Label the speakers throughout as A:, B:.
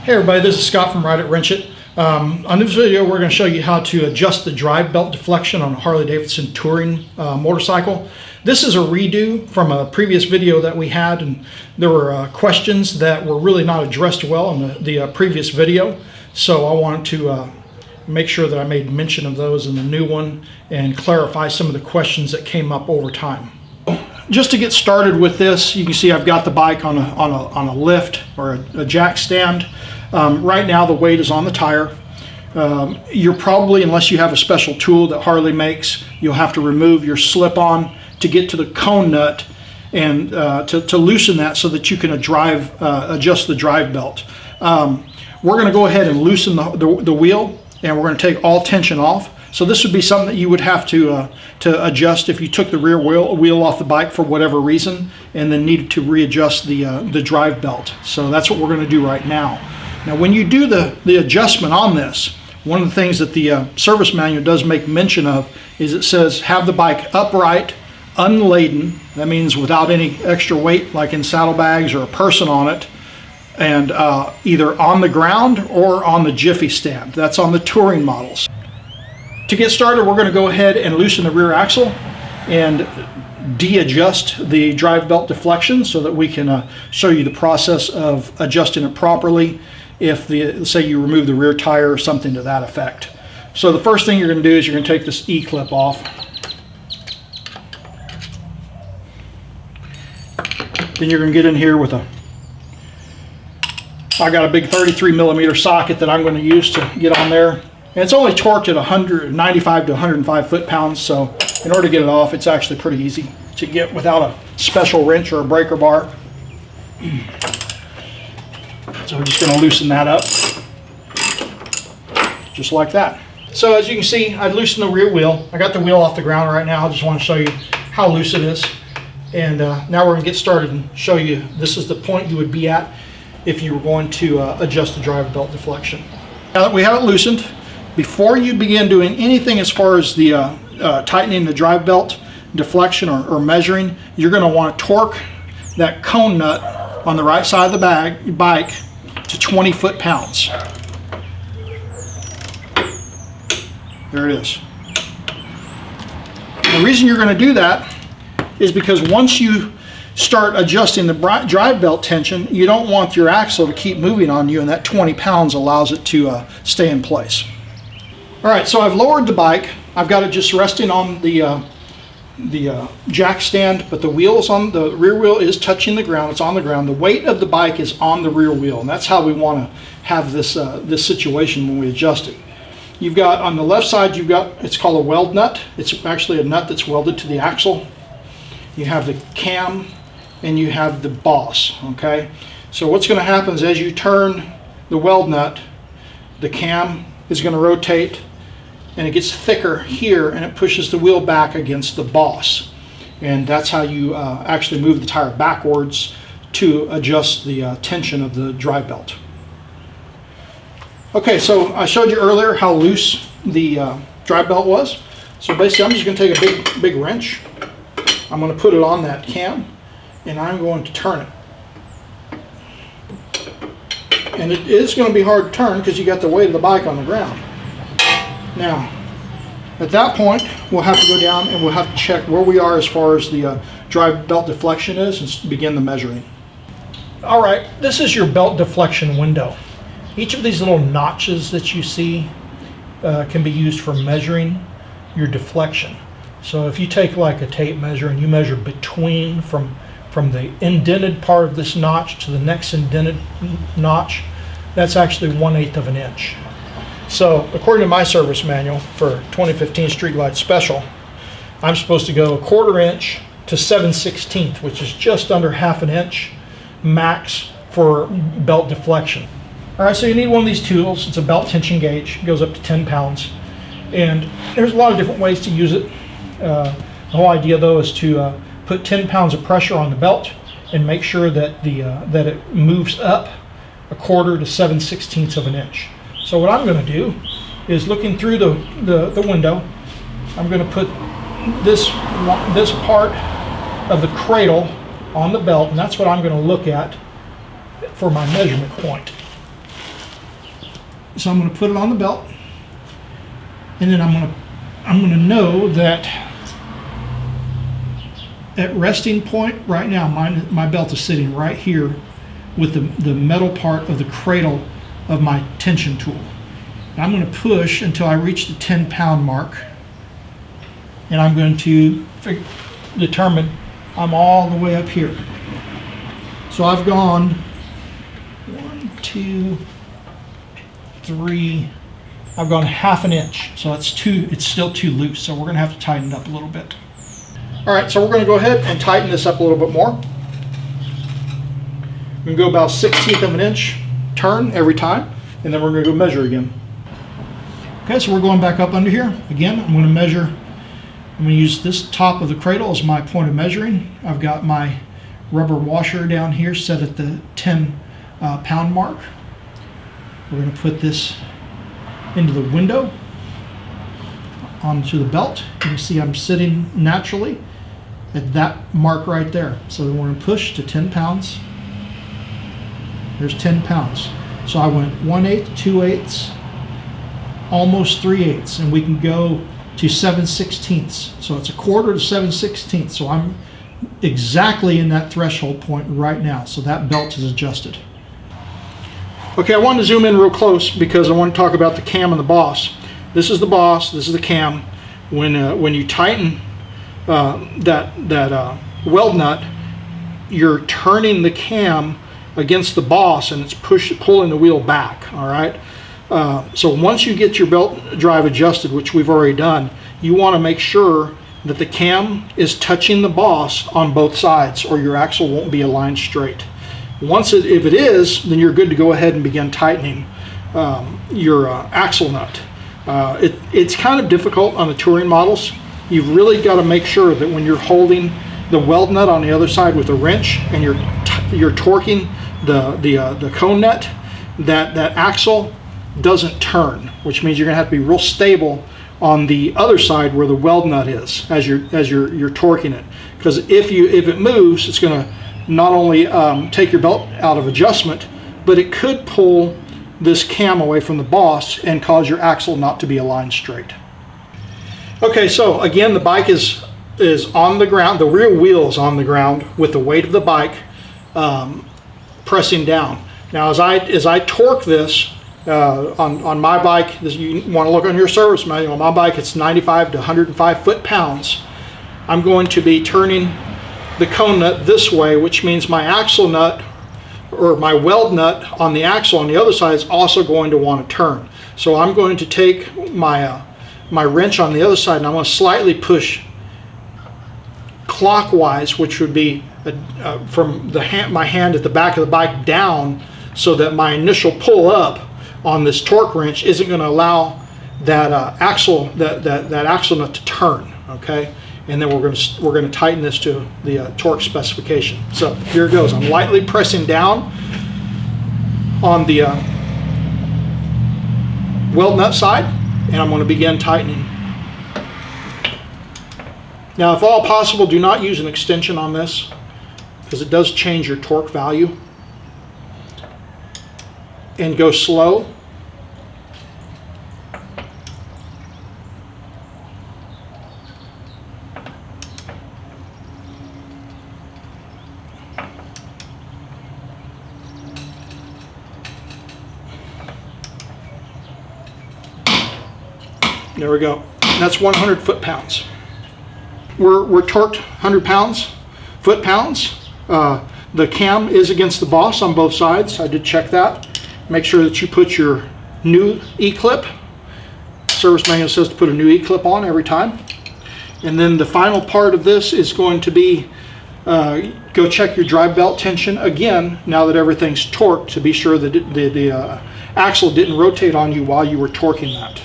A: Hey everybody, this is Scott from Ride It Wrench It. On this video we're going to show you how to adjust the drive belt deflection on a Harley Davidson touring motorcycle. This is a redo from a previous video that we had, and there were questions that were really not addressed well in the previous video. So I wanted to make sure that I made mention of those in the new one and clarify some of the questions that came up over time. Just to get started with this, you can see I've got the bike on a lift or a jack stand. Right now the weight is on the tire. You're probably, unless you have a special tool that Harley makes, you'll have to remove your slip-on to get to the cone nut and to loosen that so that you can adjust the drive belt. We're going to go ahead and loosen the wheel, and we're going to take all tension off. So this would be something that you would have to adjust if you took the rear wheel off the bike for whatever reason and then needed to readjust the drive belt. So that's what we're going to do right now. Now when you do the adjustment on this, one of the things that the service manual does make mention of is it says have the bike upright, unladen. That means without any extra weight like in saddlebags or a person on it, and either on the ground or on the jiffy stand. That's on the touring models. To get started, we're going to go ahead and loosen the rear axle and de-adjust the drive belt deflection so that we can show you the process of adjusting it properly if let's say you remove the rear tire or something to that effect. So the first thing you're going to do is you're going to take this E-clip off. Then you're going to get in here with I got a big 33mm socket that I'm going to use to get on there. And it's only torqued at 95 to 105 foot-pounds, so in order to get it off, it's actually pretty easy to get without a special wrench or a breaker bar. So we're just going to loosen that up, just like that. So as you can see, I loosened the rear wheel. I got the wheel off the ground right now. I just want to show you how loose it is. And now we're going to get started and show you this is the point you would be at if you were going to adjust the drive belt deflection. Now that we have it loosened, before you begin doing anything as far as the tightening the drive belt deflection or measuring, you're going to want to torque that cone nut on the right side of the bike to 20 foot-pounds. There it is. The reason you're going to do that is because once you start adjusting the drive belt tension, you don't want your axle to keep moving on you, and that 20 pounds allows it to stay in place. All right, so I've lowered the bike. I've got it just resting on the jack stand, but the rear wheel is touching the ground. It's on the ground. The weight of the bike is on the rear wheel, and that's how we want to have this situation when we adjust it. You've got on the left side, it's called a weld nut. It's actually a nut that's welded to the axle. You have the cam and you have the boss. Okay, so what's going to happen is as you turn the weld nut, the cam is going to rotate and it gets thicker here, and it pushes the wheel back against the boss, and that's how you actually move the tire backwards to adjust the tension of the drive belt. Okay, so I showed you earlier how loose the drive belt was. So basically I'm just going to take a big wrench. I'm going to put it on that cam and I'm going to turn it. And it is going to be hard to turn because you got the weight of the bike on the ground. Now, at that point, we'll have to go down and we'll have to check where we are as far as the drive belt deflection is and begin the measuring. All right, this is your belt deflection window. Each of these little notches that you see can be used for measuring your deflection. So if you take like a tape measure and you measure between from the indented part of this notch to the next indented notch, that's actually 1/8 of an inch. So according to my service manual for 2015 Street Glide Special, I'm supposed to go 1/4 inch to 7/16, which is just under 1/2 inch max for belt deflection. All right, so you need one of these tools. It's a belt tension gauge. It goes up to 10 pounds. And there's a lot of different ways to use it. The whole idea though is to put 10 pounds of pressure on the belt and make sure that that it moves up 1/4 to 7/16 of an inch. So what I'm going to do is, looking through the window, I'm going to put this part of the cradle on the belt, and that's what I'm going to look at for my measurement point. So I'm going to put it on the belt, and then I'm going to know that at resting point right now, my belt is sitting right here with the metal part of the cradle of my tension tool. And I'm going to push until I reach the 10-pound mark, and I'm going to determine I'm all the way up here. So I've gone 1, 2, 3. I've gone ½ an inch, so it's still too loose, so we're going to have to tighten it up a little bit. All right, so we're going to go ahead and tighten this up a little bit more. We're going to go about 1/16 of an inch turn every time, and then we're going to go measure again. Okay, so we're going back up under here. Again, I'm going to measure. I'm going to use this top of the cradle as my point of measuring. I've got my rubber washer down here set at the 10-pound mark. We're going to put this into the window onto the belt. You can see I'm sitting naturally at that mark right there. So then we're going to push to 10 pounds. There's 10 pounds. So I went 1/8, 2/8, almost 3/8, and we can go to 7/16. So it's 1/4 to 7/16. So I'm exactly in that threshold point right now. So that belt is adjusted. Okay, I wanted to zoom in real close because I want to talk about the cam and the boss. This is the boss, this is the cam. When you tighten that weld nut, you're turning the cam against the boss, and it's pulling the wheel back. All right. So once you get your belt drive adjusted, which we've already done, you want to make sure that the cam is touching the boss on both sides, or your axle won't be aligned straight. If it is, then you're good to go ahead and begin tightening your axle nut. It's kind of difficult on the touring models. You've really got to make sure that when you're holding the weld nut on the other side with a wrench and you're torquing the cone nut, that axle doesn't turn, which means you're going to have to be real stable on the other side where the weld nut is as you're torquing it. Because if it moves, it's going to not only take your belt out of adjustment, but it could pull this cam away from the boss and cause your axle not to be aligned straight. Okay, so again, the bike is on the ground. The rear wheel is on the ground with the weight of the bike pressing down. Now, as I torque this on my bike, you want to look on your service manual. On my bike, it's 95 to 105 foot-pounds. I'm going to be turning the cone nut this way, which means my axle nut, or my weld nut on the axle on the other side, is also going to want to turn. So I'm going to take my wrench on the other side, and I'm going to slightly push clockwise, which would be from my hand at the back of the bike down, so that my initial pull up on this torque wrench isn't going to allow that axle nut to turn. Okay. And then we're going to tighten this to the torque specification. So here it goes. I'm lightly pressing down on the weld nut side, and I'm going to begin tightening. Now, if all possible, do not use an extension on this, because it does change your torque value. And go slow. There we go. That's 100 foot-pounds. We're torqued 100 pounds, foot-pounds. The cam is against the boss on both sides. I did check that. Make sure that you put your new E-clip. Service manual says to put a new E-clip on every time. And then the final part of this is going to be go check your drive belt tension again, now that everything's torqued, to be sure that the axle didn't rotate on you while you were torquing that.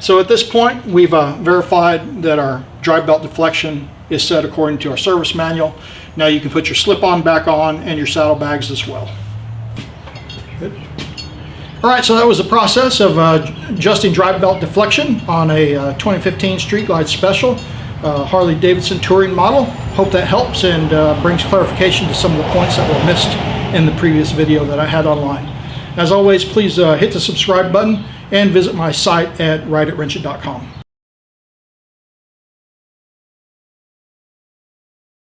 A: So at this point, we've verified that our drive belt deflection is set according to our service manual. Now you can put your slip-on back on and your saddlebags as well. Good. All right, so that was the process of adjusting drive belt deflection on a 2015 Street Glide Special Harley Davidson touring model. Hope that helps and brings clarification to some of the points that were missed in the previous video that I had online. As always, please hit the subscribe button and visit my site at rideitwrenchit.com.